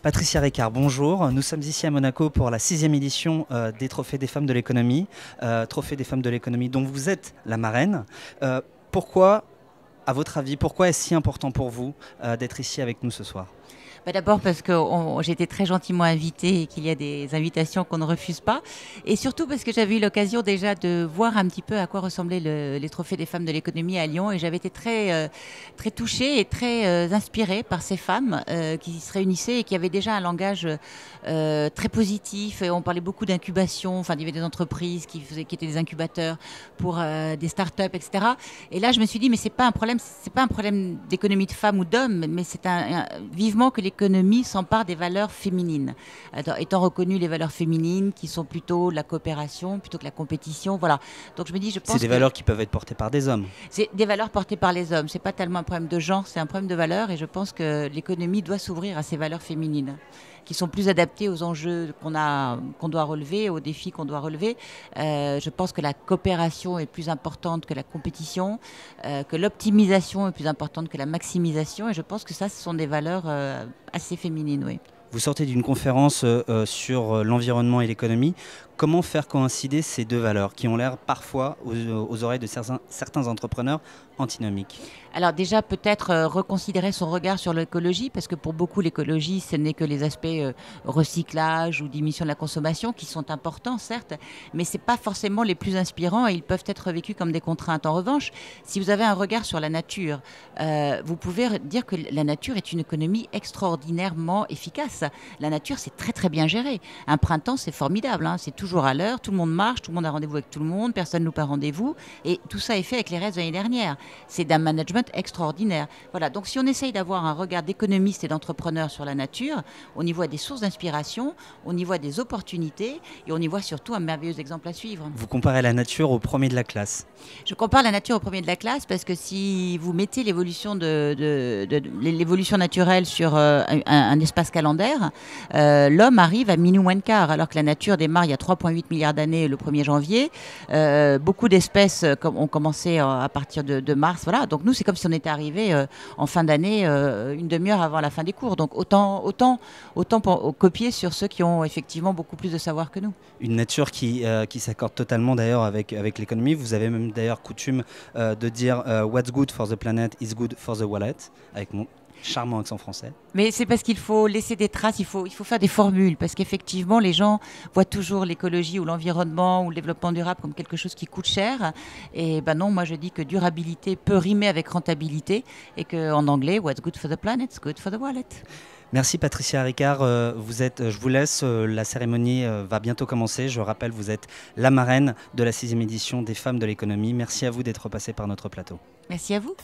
Patricia Ricard, bonjour. Nous sommes ici à Monaco pour la 6e édition des Trophées des femmes de l'économie. Trophées des femmes de l'économie dont vous êtes la marraine. Pourquoi, à votre avis, pourquoi est-ce si important pour vous d'être ici avec nous ce soir ? D'abord parce que j'ai été très gentiment invitée et qu'il y a des invitations qu'on ne refuse pas. Et surtout parce que j'avais eu l'occasion déjà de voir un petit peu à quoi ressemblaient les trophées des femmes de l'économie à Lyon. Et j'avais été très touchée et très inspirée par ces femmes qui se réunissaient et qui avaient déjà un langage très positif. Et on parlait beaucoup d'incubation. Enfin, il y avait des entreprises qui étaient des incubateurs pour des startups, etc. Et là, je me suis dit, mais c'est pas un problème d'économie de femmes ou d'hommes, mais c'est vivement que l'économie s'empare des valeurs féminines. Étant reconnues les valeurs féminines qui sont plutôt la coopération plutôt que la compétition. Voilà. Donc je me dis, je pense c'est des valeurs qui peuvent être portées par des hommes. C'est des valeurs portées par les hommes. C'est pas tellement un problème de genre, c'est un problème de valeurs. Et je pense que l'économie doit s'ouvrir à ces valeurs féminines qui sont plus adaptées aux enjeux qu'on doit relever, aux défis qu'on doit relever. Je pense que la coopération est plus importante que la compétition, que l'optimisation est plus importante que la maximisation. Et je pense que ça, ce sont des valeurs assez féminines, oui. Vous sortez d'une conférence sur l'environnement et l'économie. Comment faire coïncider ces deux valeurs qui ont l'air parfois aux oreilles de certains entrepreneurs antinomiques? Alors déjà, peut-être reconsidérer son regard sur l'écologie, parce que pour beaucoup, l'écologie, ce n'est que les aspects recyclage ou diminution de la consommation qui sont importants, certes, mais ce n'est pas forcément les plus inspirants et ils peuvent être vécus comme des contraintes. En revanche, si vous avez un regard sur la nature, vous pouvez dire que la nature est une économie extraordinairement efficace. La nature, c'est très très bien géré. Un printemps, c'est formidable, hein, c'est toujours à l'heure, tout le monde marche, tout le monde a rendez-vous avec tout le monde, personne ne loupe un rendez-vous, et tout ça est fait avec les restes de l'année dernière. C'est d'un management extraordinaire. Voilà, donc si on essaye d'avoir un regard d'économiste et d'entrepreneur sur la nature, on y voit des sources d'inspiration, on y voit des opportunités, et on y voit surtout un merveilleux exemple à suivre. Vous comparez la nature au premier de la classe. Je compare la nature au premier de la classe parce que si vous mettez l'évolution l'évolution naturelle sur un espace calendaire, l'homme arrive à minuit moins de quart, alors que la nature démarre il y a 3,8 milliards d'années le 1er janvier. Beaucoup d'espèces ont commencé à partir de mars. Voilà. Donc nous, c'est comme si on était arrivé en fin d'année, une demi-heure avant la fin des cours. Donc autant copier sur ceux qui ont effectivement beaucoup plus de savoir que nous. Une nature qui s'accorde totalement d'ailleurs avec l'économie. Vous avez même d'ailleurs coutume de dire What's good for the planet is good for the wallet, avec mon charmant accent français. Mais c'est parce qu'il faut laisser des traces, il faut faire des formules, parce qu'effectivement, les gens voient toujours l'écologie ou l'environnement ou le développement durable comme quelque chose qui coûte cher. Et ben non, moi je dis que durabilité peut rimer avec rentabilité, et qu'en anglais, what's good for the planet is good for the wallet. Merci Patricia Ricard, je vous laisse, la cérémonie va bientôt commencer. Je rappelle, vous êtes la marraine de la 6e édition des femmes de l'économie. Merci à vous d'être passée par notre plateau. Merci à vous.